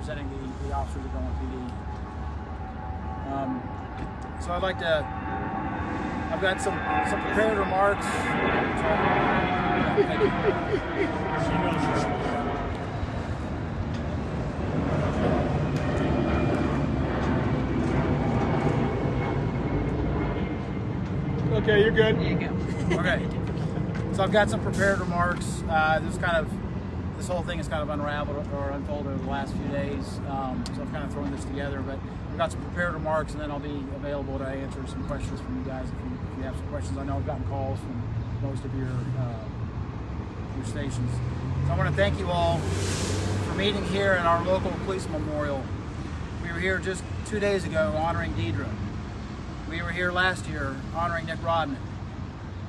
representing the officers of LMPD. So I'd like to, I've got some prepared remarks. Thank you. Okay, you're good. There you go. Okay. So I've got some prepared remarks. This whole thing has kind of unraveled or unfolded over the last few days. So I'm kind of throwing this together, but I've got some prepared remarks, and then I'll be available to answer some questions from you guys if you have some questions. I know I've gotten calls from most of your stations. So I want to thank you all for meeting here at our local police memorial. We were here just 2 days ago honoring Deidre. We were here last year honoring Nick Rodman.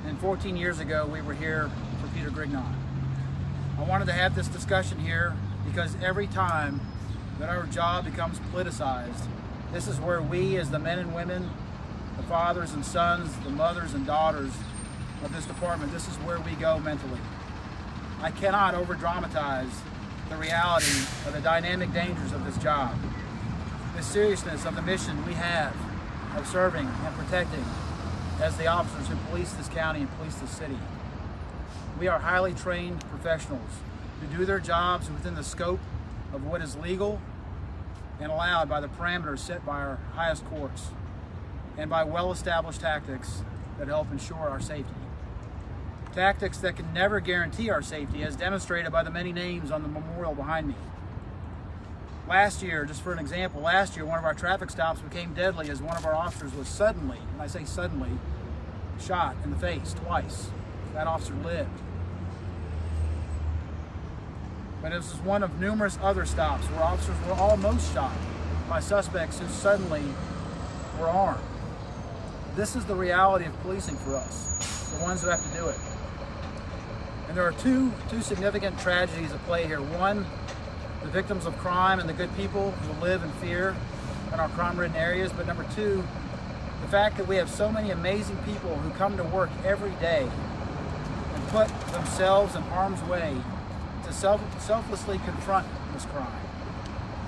And 14 years ago, we were here for Peter Grignon. I wanted to have this discussion here because every time that our job becomes politicized, this is where we, as the men and women, the fathers and sons, the mothers and daughters of this department, this is where we go mentally. I cannot over-dramatize the reality of the dynamic dangers of this job, the seriousness of the mission we have of serving and protecting as the officers who police this county and police this city. We are highly trained professionals who do their jobs within the scope of what is legal and allowed by the parameters set by our highest courts and by well-established tactics that help ensure our safety. Tactics that can never guarantee our safety, as demonstrated by the many names on the memorial behind me. Last year, just for an example, one of our traffic stops became deadly as one of our officers was suddenly, and I say suddenly, shot in the face twice. That officer lived. But this is one of numerous other stops where officers were almost shot by suspects who suddenly were armed. This is the reality of policing for us, the ones who have to do it. And there are two significant tragedies at play here. One, the victims of crime and the good people who live in fear in our crime-ridden areas. But number two, the fact that we have so many amazing people who come to work every day and put themselves in harm's way to selflessly confront this crime,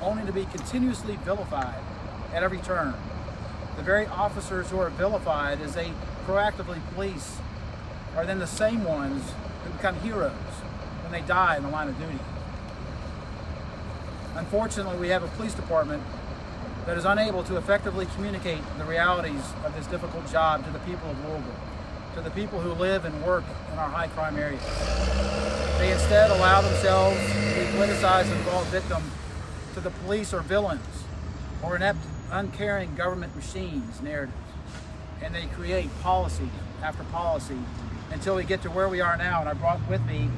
only to be continuously vilified at every turn. The very officers who are vilified as they proactively police are then the same ones who become heroes when they die in the line of duty. Unfortunately, we have a police department that is unable to effectively communicate the realities of this difficult job to the people of Louisville, to the people who live and work in our high crime areas. They instead allow themselves to be politicized and fall victim to the police or villains or inept, uncaring government machines narrative. And they create policy after policy until we get to where we are now. And I brought with me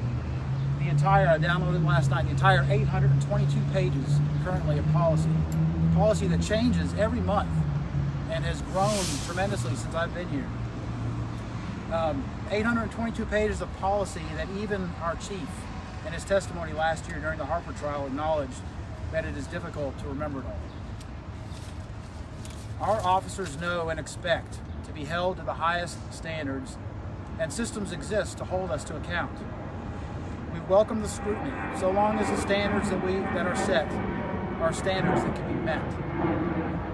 I downloaded last night, the entire 822 pages currently of policy that changes every month and has grown tremendously since I've been here. 822 pages of policy that even our chief in his testimony last year during the Harper trial acknowledged that it is difficult to remember it all. Our officers know and expect to be held to the highest standards, and systems exist to hold us to account. We welcome the scrutiny, so long as the standards that are set are standards that can be met.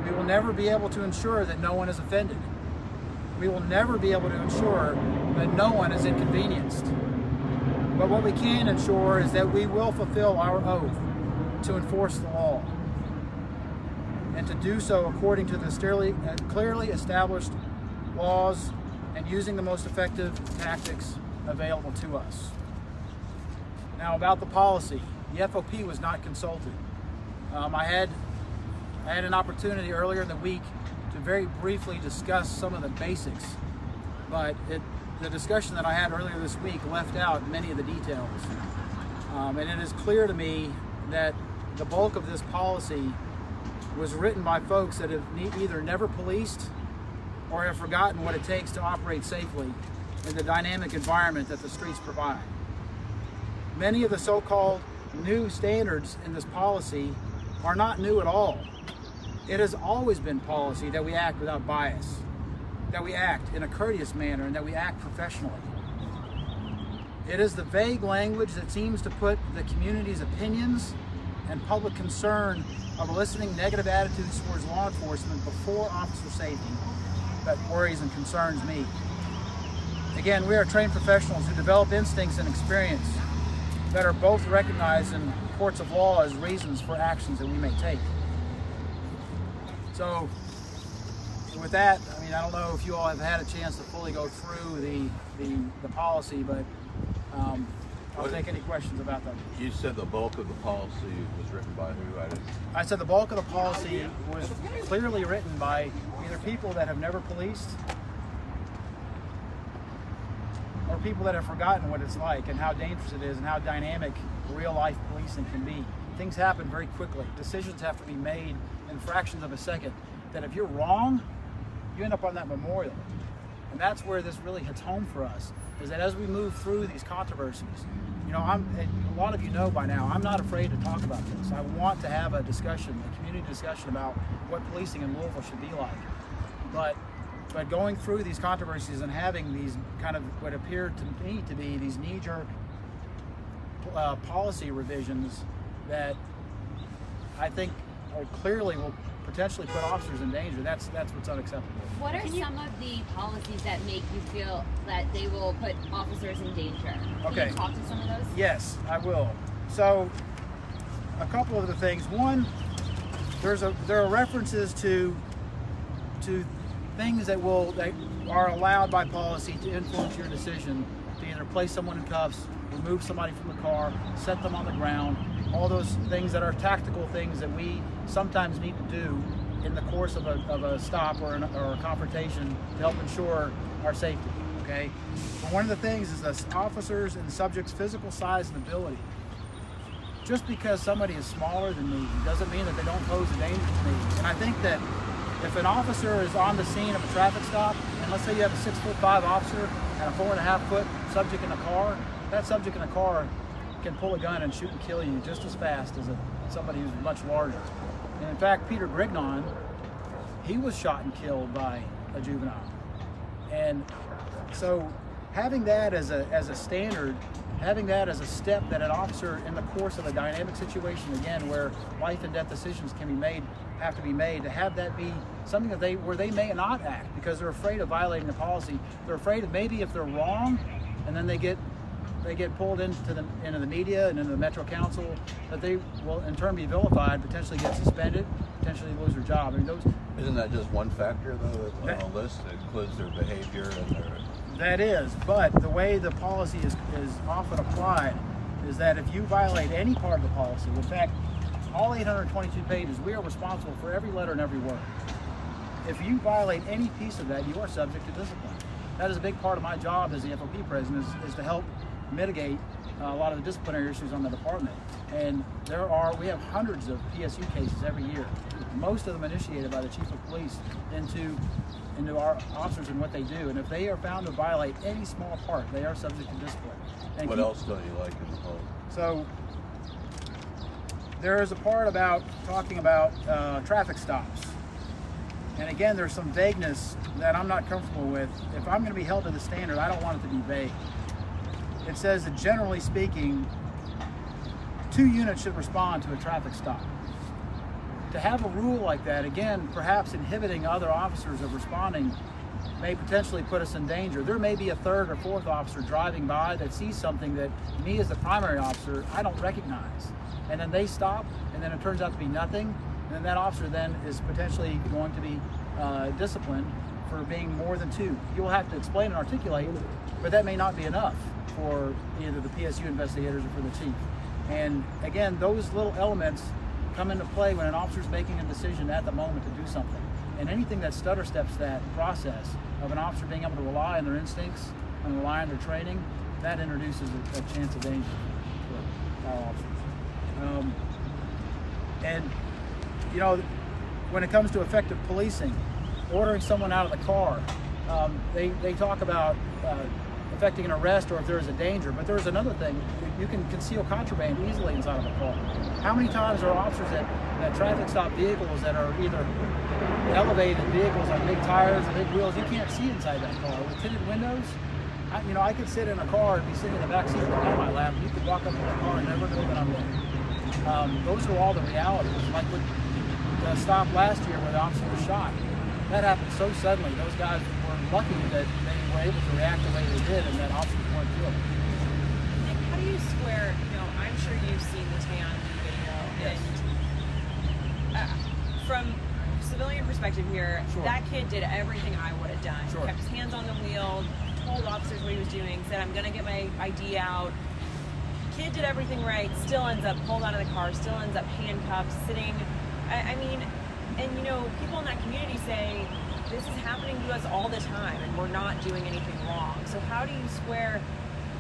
We will never be able to ensure that no one is offended. We will never be able to ensure that no one is inconvenienced. But what we can ensure is that we will fulfill our oath to enforce the law, and to do so according to the clearly established laws and using the most effective tactics available to us. Now, about the policy, the FOP was not consulted. I had an opportunity earlier in the week to very briefly discuss some of the basics, but the discussion that I had earlier this week left out many of the details. And it is clear to me that the bulk of this policy was written by folks that have either never policed or have forgotten what it takes to operate safely in the dynamic environment that the streets provide. Many of the so-called new standards in this policy are not new at all. It has always been policy that we act without bias, that we act in a courteous manner, and that we act professionally. It is the vague language that seems to put the community's opinions and public concern of eliciting negative attitudes towards law enforcement before officer safety that worries and concerns me. Again, we are trained professionals who develop instincts and experience that are both recognized in courts of law as reasons for actions that we may take. So with that, I mean, I don't know if you all have had a chance to fully go through the policy, but I'll take any questions about that. You said the bulk of the policy was written by who? I said the bulk of the policy was clearly written by either people that have never policed or people that have forgotten what it's like and how dangerous it is and how dynamic real life policing can be. Things happen very quickly. Decisions have to be made in fractions of a second. That if you're wrong, you end up on that memorial. And that's where this really hits home for us, is that as we move through these controversies, you know, a lot of you know by now, I'm not afraid to talk about this. I want to have a discussion, a community discussion about what policing in Louisville should be like. But going through these controversies and having these kind of what appear to me to be these knee-jerk policy revisions that I think clearly will potentially put officers in danger. That's what's unacceptable. What are some of the policies that make you feel that they will put officers in danger? Can you talk to some of those? Yes, I will. So, a couple of the things. One, there are references to things that are allowed by policy to influence your decision to either place someone in cuffs, remove somebody from the car, set them on the ground. All those things that are tactical things that we sometimes need to do in the course of a stop or a confrontation to help ensure our safety, okay? But one of the things is that officers and subjects' physical size and ability. Just because somebody is smaller than me doesn't mean that they don't pose a danger to me. And I think that if an officer is on the scene of a traffic stop, and let's say you have a 6'5" officer and a 4.5-foot subject in a car, that subject in a car can pull a gun and shoot and kill you just as fast as somebody who's much larger. And in fact, Peter Grignon, he was shot and killed by a juvenile. And so having that as a standard, having that as a step that an officer in the course of a dynamic situation, again, where life and death decisions can be made, have to be made, to have that be something that where they may not act because they're afraid of violating the policy. They're afraid of maybe if they're wrong and then they get pulled into the media and into the Metro Council, that they will in turn be vilified, potentially get suspended, potentially lose their job. I mean, isn't that just one factor though that's on the list? It includes their behavior and their... That is, but the way the policy is often applied is that if you violate any part of the policy, in fact, all 822 pages, we are responsible for every letter and every word. If you violate any piece of that, you are subject to discipline. That is a big part of my job as the FOP president is to help mitigate a lot of the disciplinary issues on the department. And we have hundreds of PSU cases every year, most of them initiated by the chief of police into our officers and what they do. And if they are found to violate any small part, they are subject to discipline. And what else don't you like in the policy? So there is a part about talking about traffic stops. And again, there's some vagueness that I'm not comfortable with. If I'm going to be held to the standard, I don't want it to be vague. It says that generally speaking, 2 units should respond to a traffic stop. To have a rule like that, again, perhaps inhibiting other officers of responding may potentially put us in danger. There may be a 3rd or 4th officer driving by that sees something that me as the primary officer, I don't recognize. And then they stop, and then it turns out to be nothing, and then that officer then is potentially going to be disciplined for being more than 2. You'll have to explain and articulate, but that may not be enough for either the PSU investigators or for the chief. And again, those little elements come into play when an officer is making a decision at the moment to do something. And anything that stutter steps that process of an officer being able to rely on their instincts and rely on their training, that introduces a chance of danger for our officers. And you know, when it comes to effective policing, ordering someone out of the car, they talk about effecting an arrest or if there is a danger, but there's another thing. You can conceal contraband easily inside of a car. How many times are officers at traffic stop vehicles that are either elevated vehicles on big tires and big wheels, you can't see inside that car. With tinted windows, I could sit in a car and be sitting in the back seat behind my lap, and you could walk up in the car and never know that I'm there. Those are all the realities. Like with the stop last year where the officer was shot, that happened so suddenly. Those guys were lucky that they were able to react the way they did, and that officers weren't killed. Nick, how do you square, I'm sure you've seen the tan video, Yes. and from civilian perspective here, Sure. that kid did everything I would have done. Sure. Kept his hands on the wheel, told officers what he was doing, said, I'm going to get my ID out. Kid did everything right, still ends up pulled out of the car, still ends up handcuffed, sitting. I mean, and people in that community say, this is happening to us all the time and we're not doing anything wrong. So how do you square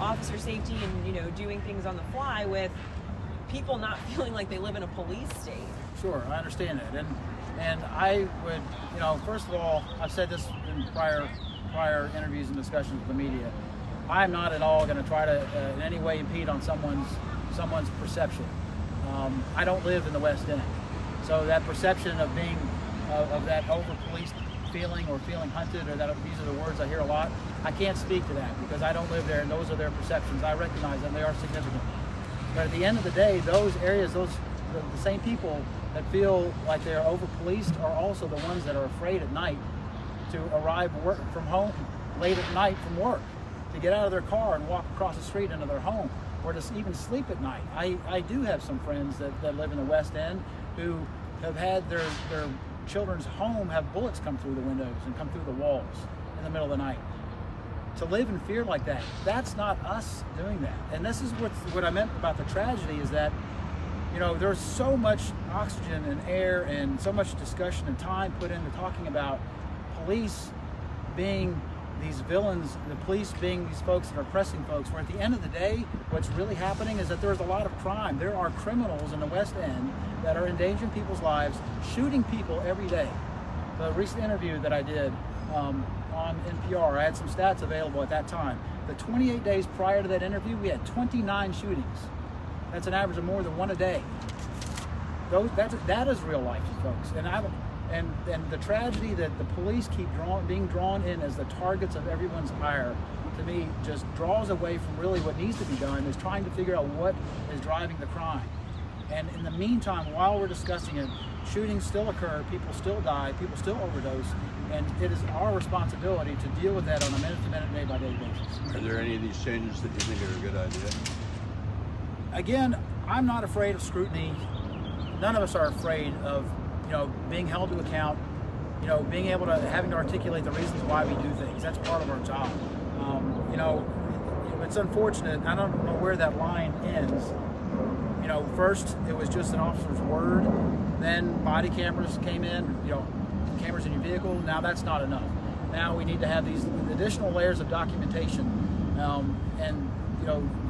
officer safety and, doing things on the fly with people not feeling like they live in a police state? Sure, I understand that. And I would, first of all, I've said this in prior interviews and discussions with the media. I'm not at all going to try to in any way impede on someone's perception. I don't live in the West End, so that perception of being of that over-policed feeling or feeling hunted, or that these are the words I hear a lot. I can't speak to that because I don't live there, and those are their perceptions. I recognize them; they are significant. But at the end of the day, those areas, the same people that feel like they're over-policed are also the ones that are afraid at night to arrive from home late at night from work, to get out of their car and walk across the street into their home, or to even sleep at night. I do have some friends that live in the West End who have had their children's home have bullets come through the windows and come through the walls in the middle of the night. To live in fear like that, that's not us doing that. And this is what I meant about the tragedy is that, there's so much oxygen and air and so much discussion and time put into talking about police being these villains, the police being these folks that are oppressing folks, where at the end of the day, what's really happening is that there's a lot of crime. There are criminals in the West End that are endangering people's lives, shooting people every day. The recent interview that I did on NPR, I had some stats available at that time. The 28 days prior to that interview, we had 29 shootings. That's an average of more than one a day. That is real life, folks. And the tragedy that the police keep being drawn in as the targets of everyone's ire, to me, just draws away from really what needs to be done, is trying to figure out what is driving the crime. And in the meantime, while we're discussing it, shootings still occur, people still die, people still overdose, and it is our responsibility to deal with that on a minute-to-minute, day-by-day basis. Are there any of these changes that you think are a good idea? Again, I'm not afraid of scrutiny. None of us are afraid of being held to account, being able to, having to articulate the reasons why we do things. That's part of our job. It's unfortunate. I don't know where that line ends. First it was just an officer's word, then body cameras came in, cameras in your vehicle. Now that's not enough. Now we need to have these additional layers of documentation. And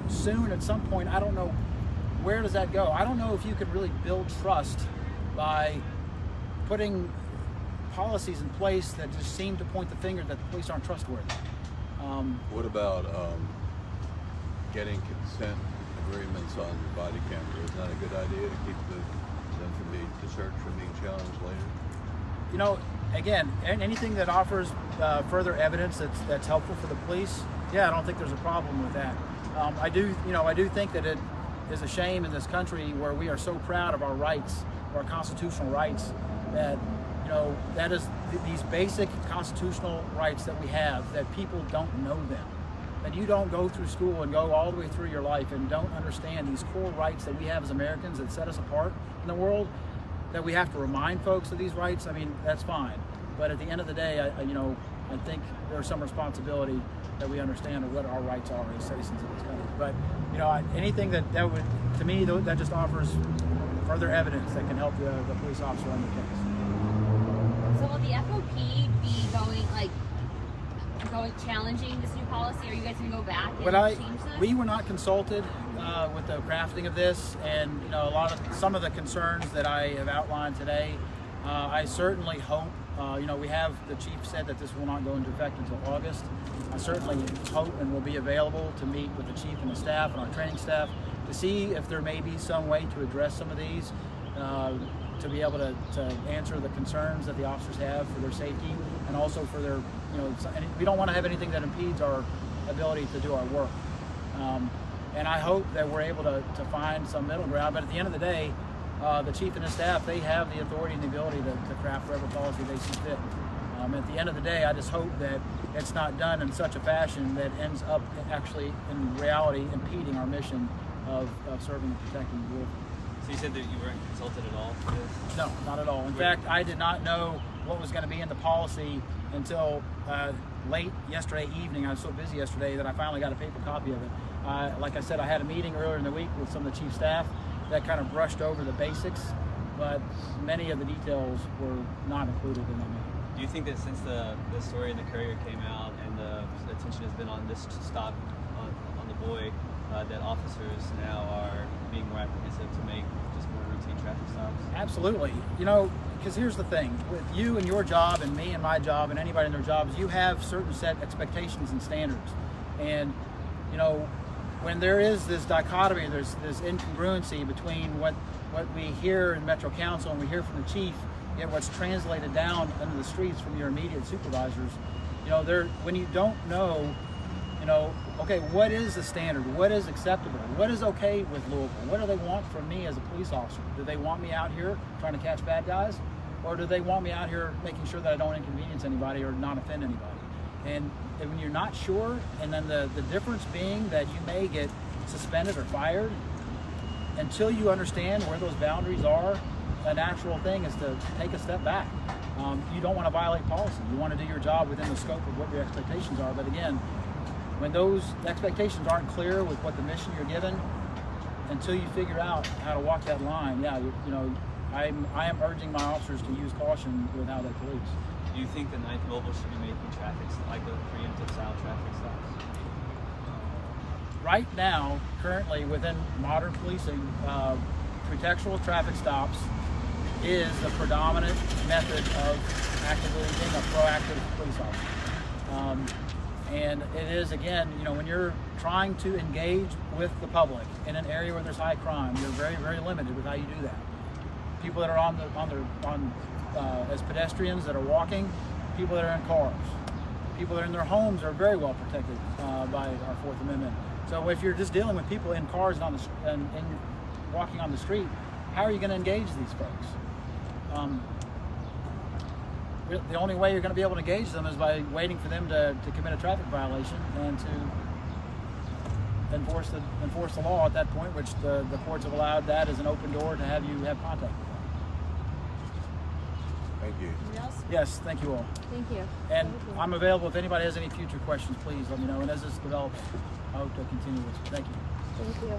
soon at some point, I don't know, where does that go? I don't know if you could really build trust by putting policies in place that just seem to point the finger that the police aren't trustworthy. What about getting consent agreements on your body camera? Isn't that a good idea to keep the search from being challenged later? Again, anything that offers further evidence that's helpful for the police, I don't think there's a problem with that. I do think that it is a shame in this country where we are so proud of our rights, our constitutional rights, that that is these basic constitutional rights that we have, that people don't know them. That you don't go through school and go all the way through your life and don't understand these core rights that we have as Americans that set us apart in the world, that we have to remind folks of these rights. I mean, that's fine. But at the end of the day, I think there's some responsibility that we understand of what our rights are as citizens of this country. But anything that would, to me, that just offers further evidence that can help the police officer on the case. So will the FOP be going challenging this new policy? Are you guys going to go back and change this? We were not consulted with the crafting of this, and some of the concerns that I have outlined today. I certainly hope. We have, the chief said that this will not go into effect until August. I certainly hope and will be available to meet with the chief and the staff and our training staff to see if there may be some way to address some of these, to be able to answer the concerns that the officers have for their safety, and also for their, we don't want to have anything that impedes our ability to do our work. And I hope that we're able to find some middle ground. But at the end of the day, the chief and his staff, they have the authority and the ability to craft whatever policy they see fit. At the end of the day, I just hope that it's not done in such a fashion that ends up actually, in reality, impeding our mission of serving and protecting the wolf. So you said that you weren't consulted at all for this? No, not at all. In fact, I did not know what was going to be in the policy until late yesterday evening. I was so busy yesterday that I finally got a paper copy of it. Like I said, I had a meeting earlier in the week with some of the chief staff that kind of brushed over the basics, but many of the details were not included in the meeting. Do you think that since the story in the Courier came out and the attention has been on this stop on the boy, that officers now are being more apprehensive to make just more routine traffic stops? Absolutely. You know, because here's the thing. With you and your job and me and my job and anybody in their jobs, you have certain set expectations and standards. And, you know, when there is this dichotomy, there's this incongruency between what we hear in Metro Council and we hear from the chief, yet what's translated down into the streets from your immediate supervisors, you know, when you don't know, you know, okay, what is the standard? What is acceptable? What is okay with Louisville? What do they want from me as a police officer? Do they want me out here trying to catch bad guys? Or do they want me out here making sure that I don't inconvenience anybody or not offend anybody? And when you're not sure, and then the difference being that you may get suspended or fired, until you understand where those boundaries are, a natural thing is to take a step back. You don't want to violate policy. You want to do your job within the scope of what your expectations are. But again, when those expectations aren't clear with what the mission you're given, until you figure out how to walk that line, yeah, you know, I am urging my officers to use caution with how they police. Do you think the 9th Mobile should be making like the preemptive style traffic stops? Right now, currently within modern policing, pretextual traffic stops is the predominant method of actively being a proactive police officer. And it is, again, you know, when you're trying to engage with the public in an area where there's high crime, you're very, very limited with how you do that. People that are as pedestrians that are walking, people that are in cars, people that are in their homes are very well protected by our Fourth Amendment. So if you're just dealing with people in cars and walking on the street, how are you going to engage these folks? The only way you're going to be able to engage them is by waiting for them to commit a traffic violation and to enforce the law at that point, which the courts have allowed that as an open door to have you have contact with them. Thank you. Anyone else? Yes, thank you all. Thank you. And I'm available if anybody has any future questions, please let me know. And as this develops, I hope to continue this. Thank you. Thank you.